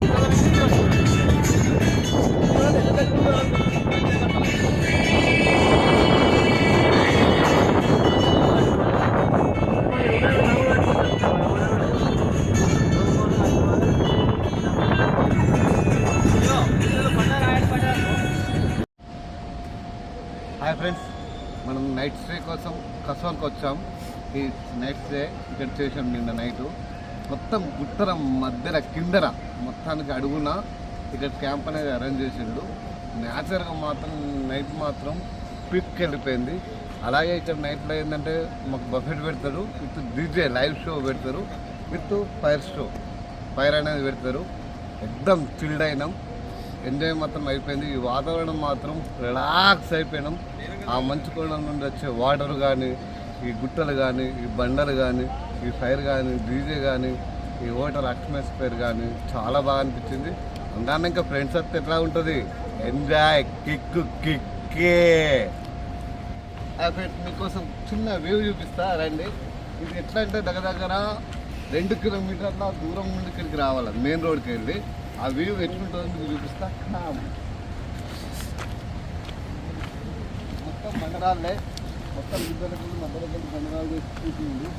Hi friends, మనం night stay కోసం కసోల్కి వచ్చాం. ఈ నైట్ స్టే ఇక్కడ చేసాం. నిన్న నైటు మొత్తం గుట్టర మధ్యన కిందర మొత్తానికి అడుగున ఇక్కడ క్యాంప్ అనేది అరేంజ్ చేసిండు. న్యాచురల్గా మాత్రం నైట్ మాత్రం పిక్ వెళ్ళిపోయింది. అలాగే ఇక్కడ నైట్లో ఏంటంటే మాకు బఫెట్ పెడతారు, విత్ డీజే లైవ్ షో పెడతారు, విత్ ఫైర్ అనేది పెడతారు. ఎక్దమ్ చిల్డ్ అయినాం, ఎంజాయ్ మాత్రం అయిపోయింది. ఈ వాతావరణం మాత్రం రిలాక్స్ అయిపోయినాం. ఆ మంచు కొండల నుండి వచ్చే వాటర్ కానీ, ఈ గుట్టలు కానీ, ఈ బండలు కానీ, ఈ ఫైర్ కానీ, డీజే కానీ, ఈ వాటర్ అట్మాస్ఫియర్ కానీ చాలా బాగా అనిపించింది. అందుకని ఇంకా ఫ్రెండ్స్ వస్తే ఎట్లా ఉంటుంది, ఎంజాయ్ కిక్కే. మీకోసం చిన్న వ్యూ చూపిస్తా రండి. ఇది ఎట్లా అంటే దగ్గర 2 కిలోమీటర్ల దూరం నుండి ఇక్కడికి రావాలి, మెయిన్ రోడ్కి వెళ్ళి. ఆ వ్యూ ఎట్లుంటుందో మీకు చూపిస్తా. మొత్తం బండరాళ్ళే, మొత్తం ఇద్దరు మధ్యలో బండరాలు వేసి చూసింది.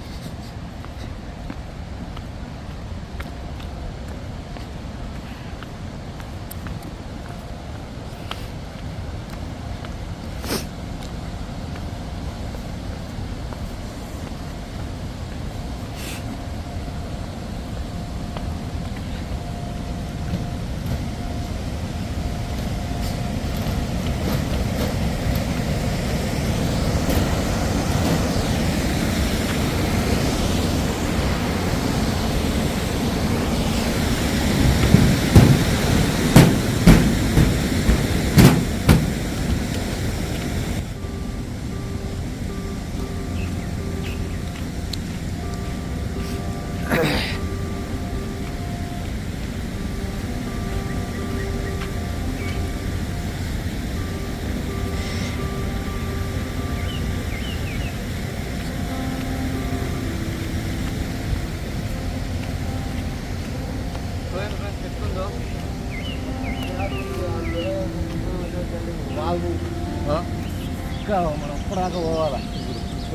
ఇంకా మనం అప్పుడు దాకా పోవాలా,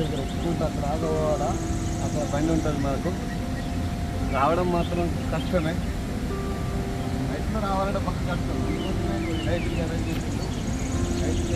ఇక్కడ ఒప్పుకుంటే అక్కడ దాకా పోవాలా. అక్కడ బండి ఉంటుంది మనకు. రావడం మాత్రం కష్టమే, నైట్లో రావాలంటే పక్క కష్టం. నైట్కి అరేంజ్ చేసిండు, నైట్కి